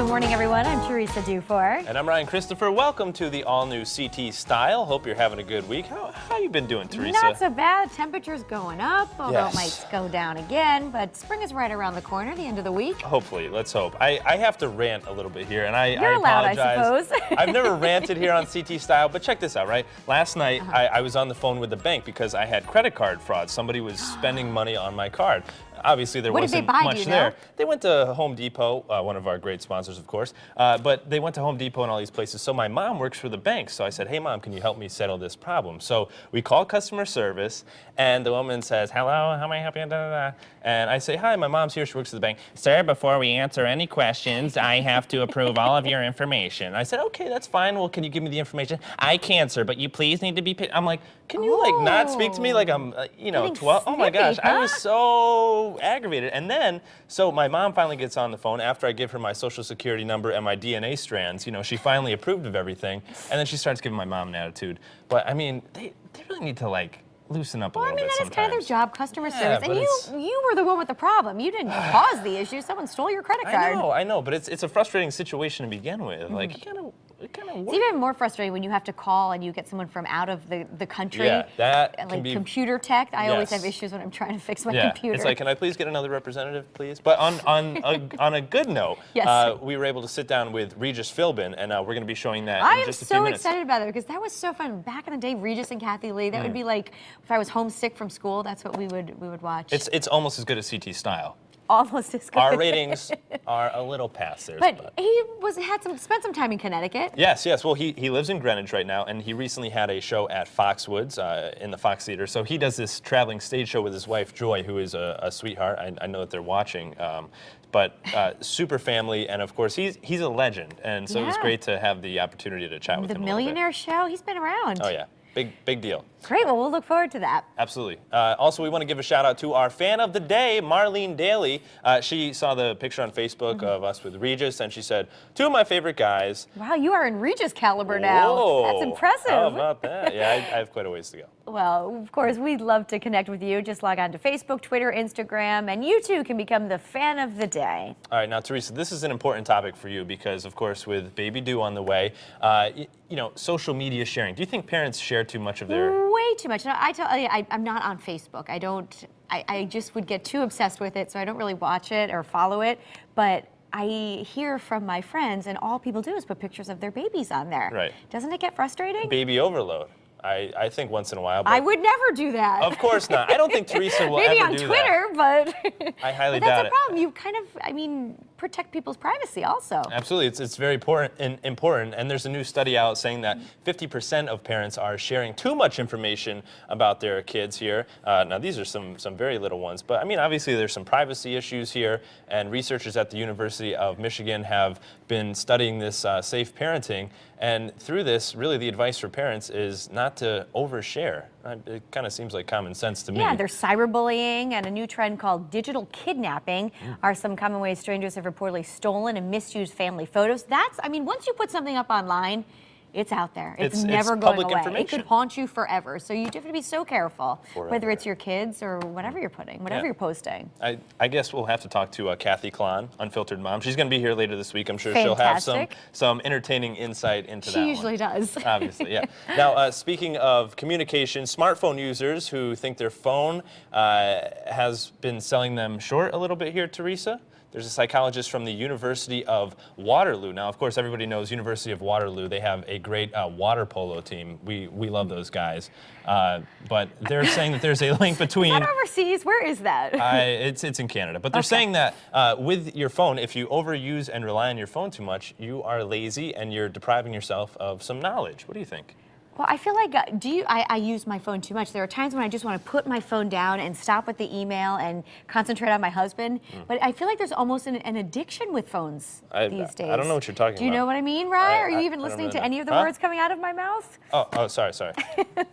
Good morning, everyone. I'm Teresa Dufour. And I'm Ryan Christopher. Welcome to the all-new CT Style. Hope you're having a good week. How you been doing, Teresa? Not so bad. Temperature's going up, although it might go down again. But spring is right around the corner, the end of the week. Hopefully. Let's hope. I have to rant a little bit here, and You're I allowed, apologize. I suppose. I've never ranted here on CT Style, but check this out, right? Last night, I was on the phone with the bank because I had credit card fraud. Somebody was spending money on my card. Obviously, there wasn't much there. They went to Home Depot, one of our great sponsors, of course, but they went to Home Depot and all these places. So my mom works for the bank. So I said, hey, Mom, can you help me settle this problem? So we call customer service, and the woman says, hello, how may I help you? Da, da, da. And I say, hi, my mom's here. She works for the bank. Sir, before we answer any questions, I have to approve all of your information. I said, okay, that's fine. Well, can you give me the information? I can't, sir, but you please need to be paid. I'm like, can you not speak to me like I'm, 12? Oh my gosh, I was so aggravated. And then, so my mom finally gets on the phone after I give her my social security number and my DNA strands. She finally approved of everything. And then she starts giving my mom an attitude. But I mean, they really need to loosen up a little bit that sometimes. is kind of their job, customer service. And you were the one with the problem. You didn't cause the issue. Someone stole your credit card. I know, but it's a frustrating situation to begin with. Like, it kind of It's even more frustrating when you have to call and you get someone from out of the country. Yeah, that like can be, computer tech. I always have issues when I'm trying to fix my computer. It's like, can I please get another representative, please? But on a good note, we were able to sit down with Regis Philbin, and we're going to be showing that in just a few minutes. I am so excited about it because that was so fun. Back in the day, Regis and Kathy Lee, that would be like if I was homesick from school, that's what we would watch. It's almost as good as CT Style. Almost as good. Our ratings are a little past theirs. But he spent some time in Connecticut. Yes. Well, he lives in Greenwich right now, and he recently had a show at Foxwoods in the Fox Theater. So he does this traveling stage show with his wife, Joy, who is a sweetheart. I know that they're watching. But super family, and of course, he's a legend. And so it was great to have the opportunity to chat with him a little bit. The Millionaire Show, he's been around. Oh, yeah. Big deal. Great, well, we'll look forward to that. Absolutely. Also, we want to give a shout out to our fan of the day, Marlene Daly. She saw the picture on Facebook of us with Regis, and she said, two of my favorite guys. Wow, you are in Regis caliber now. Whoa. That's impressive. How about that? Yeah, I have quite a ways to go. Well, of course, we'd love to connect with you. Just log on to Facebook, Twitter, Instagram, and you too can become the fan of the day. All right, now, Teresa, this is an important topic for you because, of course, with Baby Due on the way, social media sharing. Do you think parents share too much of their... Way too much. No, I'm not on Facebook. I just would get too obsessed with it, so I don't really watch it or follow it. But I hear from my friends, and all people do is put pictures of their babies on there. Right. Doesn't it get frustrating? Baby overload. I think once in a while. But I would never do that. Of course not. I don't think Teresa will Maybe ever do that. Maybe on Twitter, but I highly but doubt that's a problem. You kind of, protect people's privacy also. Absolutely. It's very important, and there's a new study out saying that 50% of parents are sharing too much information about their kids here. Now, these are some very little ones, but obviously there's some privacy issues here, and researchers at the University of Michigan have been studying this safe parenting, and through this, really the advice for parents is not to overshare. It kind of seems like common sense to me. Yeah, there's cyberbullying, and a new trend called digital kidnapping are some common ways strangers have reportedly stolen and misused family photos. Once you put something up online, it's out there. It's never going away. It could haunt you forever. So you have to be so careful, whether it's your kids or whatever you're putting, whatever you're posting. I guess we'll have to talk to Kathy Klon, Unfiltered Mom. She's going to be here later this week. I'm sure she'll have some entertaining insight into that one. She usually does. Obviously, yeah. Now, speaking of communication, smartphone users who think their phone has been selling them short a little bit here, Teresa. There's a psychologist from the University of Waterloo. Now, of course, everybody knows University of Waterloo. They have a great water polo team. We love those guys. But they're saying that there's a link between... Is that overseas? Where is that? It's in Canada. But they're saying that with your phone, if you overuse and rely on your phone too much, you are lazy and you're depriving yourself of some knowledge. What do you think? Well, I feel like, I use my phone too much. There are times when I just want to put my phone down and stop with the email and concentrate on my husband. But I feel like there's almost an addiction with phones these days. I don't know what you're talking about. Do you know what I mean, Ryan? Are you even listening to any of the words coming out of my mouth? Oh, sorry.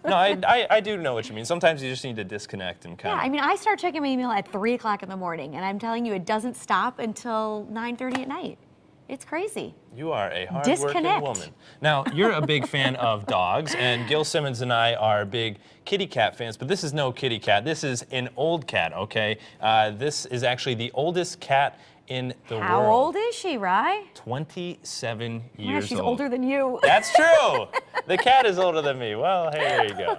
No, I do know what you mean. Sometimes you just need to disconnect and kind of... I start checking my email at 3 o'clock in the morning, and I'm telling you, it doesn't stop until 9:30 at night. It's crazy. You are a hard-working woman. Now, you're a big fan of dogs, and Gil Simmons and I are big kitty cat fans, but this is no kitty cat. This is an old cat, okay? This is actually the oldest cat in the How world. old is she, Rye? 27 Yeah, years she's old. older than you. That's true. The cat is older than me. Well, hey, there you go.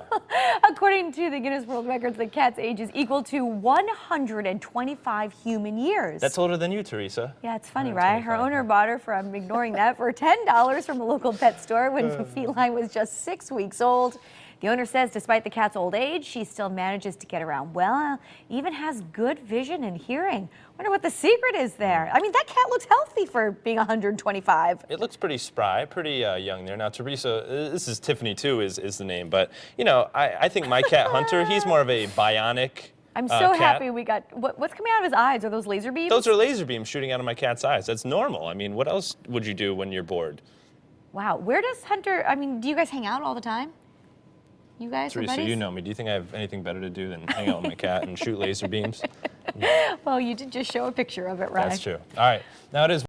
According to the Guinness World Records, the cat's age is equal to 125 human years. That's older than you, Teresa. Yeah, it's funny, right? Her owner bought her from, ignoring that, for $10 from a local pet store when the feline was just 6 weeks old. The owner says despite the cat's old age, she still manages to get around well, even has good vision and hearing. Wonder what the secret is there. I mean, that cat looks healthy for being 125. It looks pretty spry, pretty young there. Now, Teresa, this is Tiffany too, is the name. But, you know, I think my cat Hunter, he's more of a bionic I'm so cat. happy we got, what's coming out of his eyes? Are those laser beams? Those are laser beams shooting out of my cat's eyes. That's normal. I mean, what else would you do when you're bored? Wow, where does Hunter, I mean, do you guys hang out all the time? You guys are Teresa, buddies? you know me. Do you think I have anything better to do than hang out with my cat and shoot laser beams? Well, you did just show a picture of it, right? That's true. All right. Now it is